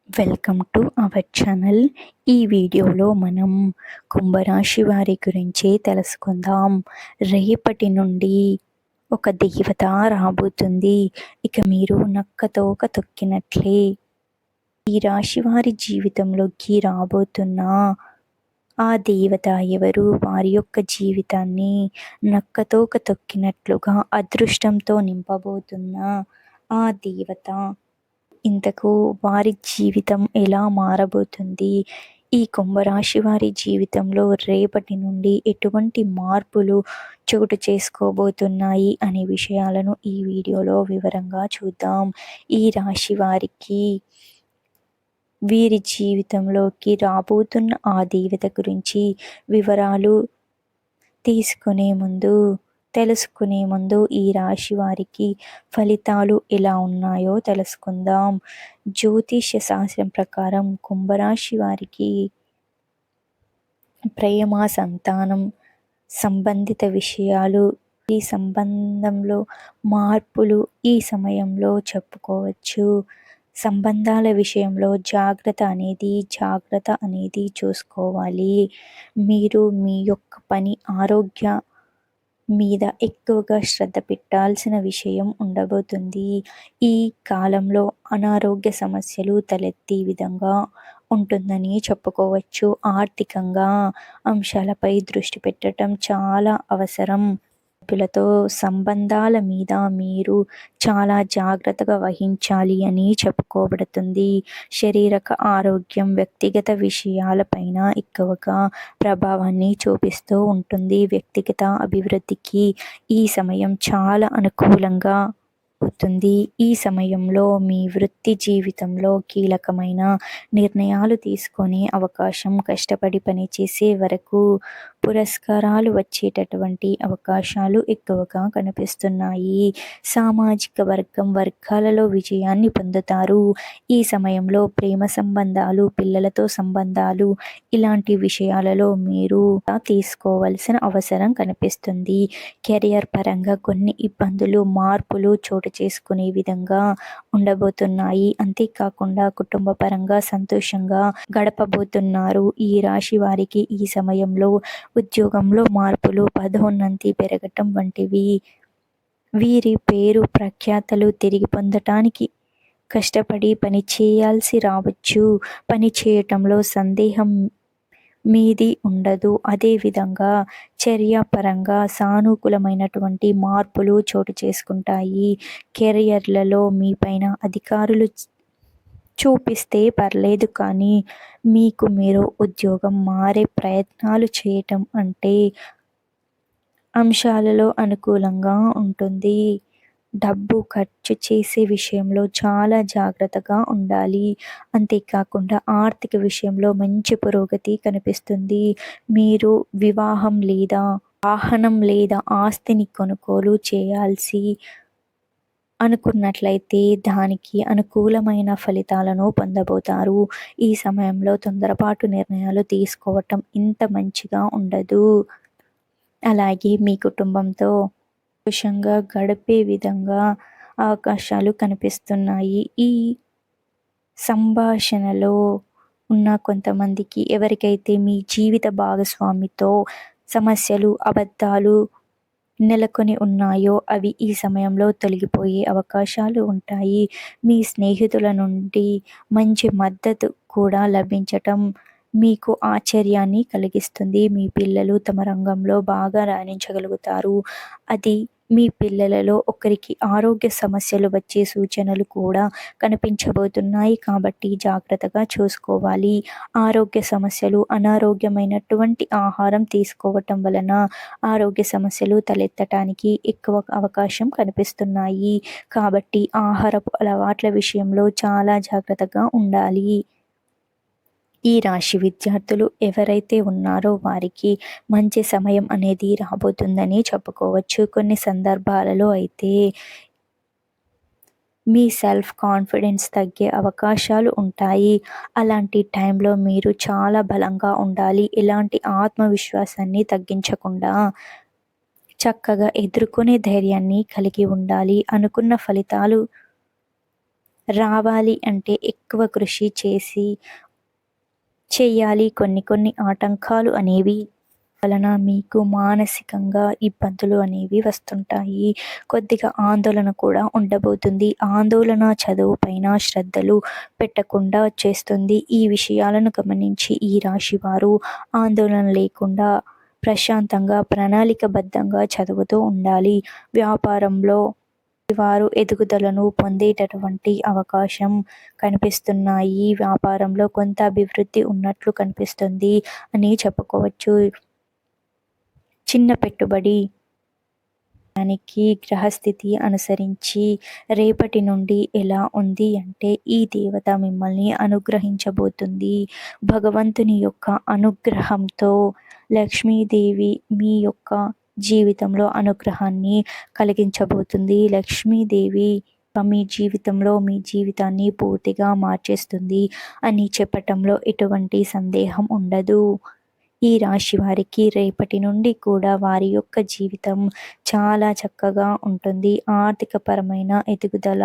Welcome to our channel. ఈ వీడియోలో మనం కుంభరాశి వారి గురించి తెలుసుకుందాం. రేపటి నుండి ఒక దేవత రాబోతుంది. ఇక మీరు నక్కతోక తొక్కినట్లే. ఈ రాశి వారి జీవితంలోకి రాబోతున్న ఆ దేవత ఎవరు? వారి యొక్క జీవితాన్ని నక్కతోక తొక్కినట్లుగా అదృష్టంతో నింపబోతున్న ఆ దేవత ఇంతకు వారి జీవితం ఎలా మారబోతుంది? ఈ కుంభరాశి వారి జీవితంలో రేపటి నుండి ఎటువంటి మార్పులు చోటు చేసుకోబోతున్నాయి అనే విషయాలను ఈ వీడియోలో వివరంగా చూద్దాం. ఈ రాశి వారికి వీరి జీవితంలోకి రాబోతున్న ఆ దేవత గురించి వివరాలు తెలుసుకునే ముందు ఈ రాశి వారికి ఫలితాలు ఎలా ఉన్నాయో తెలుసుకుందాం. జ్యోతిష్య శాస్త్రం ప్రకారం కుంభరాశి వారికి ప్రేమ, సంతానం సంబంధిత విషయాలు, ఈ సంబంధంలో మార్పులు ఈ సమయంలో చెప్పుకోవచ్చు. సంబంధాల విషయంలో జాగ్రత్త అనేది చూసుకోవాలి. మీరు మీ యొక్క పని, ఆరోగ్య మీద ఎక్కువగా శ్రద్ధ పెట్టాల్సిన విషయం ఉండబోతుంది. ఈ కాలంలో అనారోగ్య సమస్యలు తలెత్తే విధంగా ఉంటుందని చెప్పుకోవచ్చు. ఆర్థికంగా అంశాలపై దృష్టి పెట్టడం చాలా అవసరం. వ్యక్తులతో సంబంధాల మీద మీరు చాలా జాగ్రత్తగా వహించాలి అని చెప్పుకోబడుతుంది. శారీరక ఆరోగ్యం వ్యక్తిగత విషయాలపైన ఎక్కువగా ప్రభావాన్ని చూపిస్తూ ఉంటుంది. వ్యక్తిగత అభివృద్ధికి ఈ సమయం చాలా అనుకూలంగా అవుతుంది. ఈ సమయంలో మీ వృత్తి జీవితంలో కీలకమైన నిర్ణయాలు తీసుకునే అవకాశం, కష్టపడి పనిచేసే వరకు పురస్కారాలు వచ్చేటటువంటి అవకాశాలు ఎక్కువగా కనిపిస్తున్నాయి. సామాజిక వర్గాలలో విజయాన్ని పొందుతారు. ఈ సమయంలో ప్రేమ సంబంధాలు, పిల్లలతో సంబంధాలు ఇలాంటి విషయాలలో మీరు తీసుకోవాల్సిన అవసరం కనిపిస్తుంది. కెరియర్ పరంగా కొన్ని ఇబ్బందులు, మార్పులు చోటు చేసుకునే విధంగా ఉండబోతున్నాయి. అంతేకాకుండా కుటుంబ పరంగా సంతోషంగా గడపబోతున్నారు. ఈ రాశి వారికి ఈ సమయంలో ఉద్యోగంలో మార్పులు, పదోన్నతి పెరగటం వంటివి, వీరి పేరు ప్రఖ్యాతలు తిరిగి పొందటానికి కష్టపడి పని చేయాల్సి రావచ్చు. పని చేయటంలో సందేహం మీది ఉండదు. అదేవిధంగా చర్యాపరంగా సానుకూలమైనటువంటి మార్పులు చోటు చేసుకుంటాయి. కెరియర్లలో మీ పైన అధికారులు చూపిస్తే పర్లేదు, కానీ మీకు మీరు ఉద్యోగం మారే ప్రయత్నాలు చేయటం అంటే అంశాలలో అనుకూలంగా ఉంటుంది. డబ్బు ఖర్చు చేసే విషయంలో చాలా జాగ్రత్తగా ఉండాలి. అంతేకాకుండా ఆర్థిక విషయంలో మంచి పురోగతి కనిపిస్తుంది. మీరు వివాహం లేదా వాహనం లేదా ఆస్తిని కొనుగోలు చేయాల్సి అనుకున్నట్లయితే దానికి అనుకూలమైన ఫలితాలను పొందబోతారు. ఈ సమయంలో తొందరపాటు నిర్ణయాలు తీసుకోవటం ఇంత మంచిగా ఉండదు. అలాగే మీ కుటుంబంతో సంతోషంగా గడిపే విధంగా అవకాశాలు కనిపిస్తున్నాయి. ఈ సంభాషణలో ఉన్న కొంతమందికి, ఎవరికైతే మీ జీవిత భాగస్వామితో సమస్యలు, అబద్ధాలు నెలకొని ఉన్నాయో అవి ఈ సమయంలో తొలగిపోయే అవకాశాలు ఉంటాయి. మీ స్నేహితుల నుండి మంచి మద్దతు కూడా లభించటం మీకు ఆశ్చర్యాన్ని కలిగిస్తుంది. మీ పిల్లలు తమ రంగంలో బాగా రాణించగలుగుతారు. అది మీ పిల్లలలో ఒకరికి ఆరోగ్య సమస్యలు వచ్చే సూచనలు కూడా కనిపించబోతున్నాయి. కాబట్టి జాగ్రత్తగా చూసుకోవాలి. ఆరోగ్య సమస్యలు, అనారోగ్యమైనటువంటి ఆహారం తీసుకోవటం వలన ఆరోగ్య సమస్యలు తలెత్తటానికి ఎక్కువ అవకాశం కనిపిస్తున్నాయి. కాబట్టి ఆహారపు అలవాట్ల విషయంలో చాలా జాగ్రత్తగా ఉండాలి. ఈ రాశి విద్యార్థులు ఎవరైతే ఉన్నారో వారికి మంచి సమయం అనేది రాబోతుందని చెప్పుకోవచ్చు. కొన్ని సందర్భాలలో అయితే మీ సెల్ఫ్ కాన్ఫిడెన్స్ తగ్గే అవకాశాలు ఉంటాయి. అలాంటి టైంలో మీరు చాలా బలంగా ఉండాలి. ఎలాంటి ఆత్మవిశ్వాసాన్ని తగ్గించకుండా చక్కగా ఎదుర్కొనే ధైర్యాన్ని కలిగి ఉండాలి. అనుకున్న ఫలితాలు రావాలి అంటే ఎక్కువ కృషి చెయ్యాలి. కొన్ని ఆటంకాలు అనేవి వలన మీకు మానసికంగా ఇబ్బందులు అనేవి వస్తుంటాయి. కొద్దిగా ఆందోళన కూడా ఉండబోతుంది. ఆందోళన చదువు పైన శ్రద్ధలు పెట్టకుండా చేస్తుంది. ఈ విషయాలను గమనించి ఈ రాశి వారు ఆందోళన లేకుండా ప్రశాంతంగా ప్రణాళికబద్ధంగా చదువుతూ ఉండాలి. వ్యాపారంలో వారు ఎదుగుదలను పొందేటటువంటి అవకాశం కనిపిస్తున్నాయి. వ్యాపారంలో కొంత అభివృద్ధి ఉన్నట్లు కనిపిస్తుంది అని చెప్పుకోవచ్చు. చిన్న పెట్టుబడి దానికి గ్రహస్థితి అనుసరించి రేపటి నుండి ఎలా ఉంది అంటే ఈ దేవత మిమ్మల్ని అనుగ్రహించబోతుంది. భగవంతుని యొక్క అనుగ్రహంతో లక్ష్మీదేవి మీ యొక్క జీవితంలో అనుగ్రహాన్ని కలిగించబోతుంది. లక్ష్మీదేవి మీ జీవితంలో మీ జీవితాన్ని పూర్తిగా మార్చేస్తుంది అని చెప్పటంలో ఎటువంటి సందేహం ఉండదు. ఈ రాశి వారికి రేపటి నుండి కూడా వారి యొక్క జీవితం చాలా చక్కగా ఉంటుంది. ఆర్థికపరమైన ఎదుగుదల,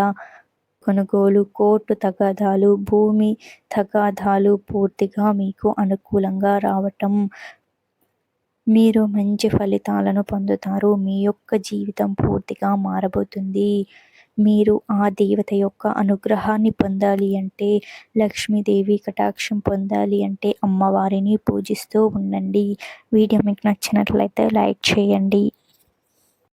కొనుగోలు, కోర్టు తగాదాలు, భూమి తగాదాలు పూర్తిగా మీకు అనుకూలంగా రావటం, మీరు మంచి ఫలితాలను పొందుతారు. మీ యొక్క జీవితం పూర్తిగా మారబోతుంది. మీరు ఆ దేవత యొక్క అనుగ్రహాన్ని పొందాలి అంటే, లక్ష్మీదేవి కటాక్షం పొందాలి అంటే అమ్మవారిని పూజిస్తూ ఉండండి. వీడియో మీకు నచ్చినట్లయితే లైక్ చేయండి.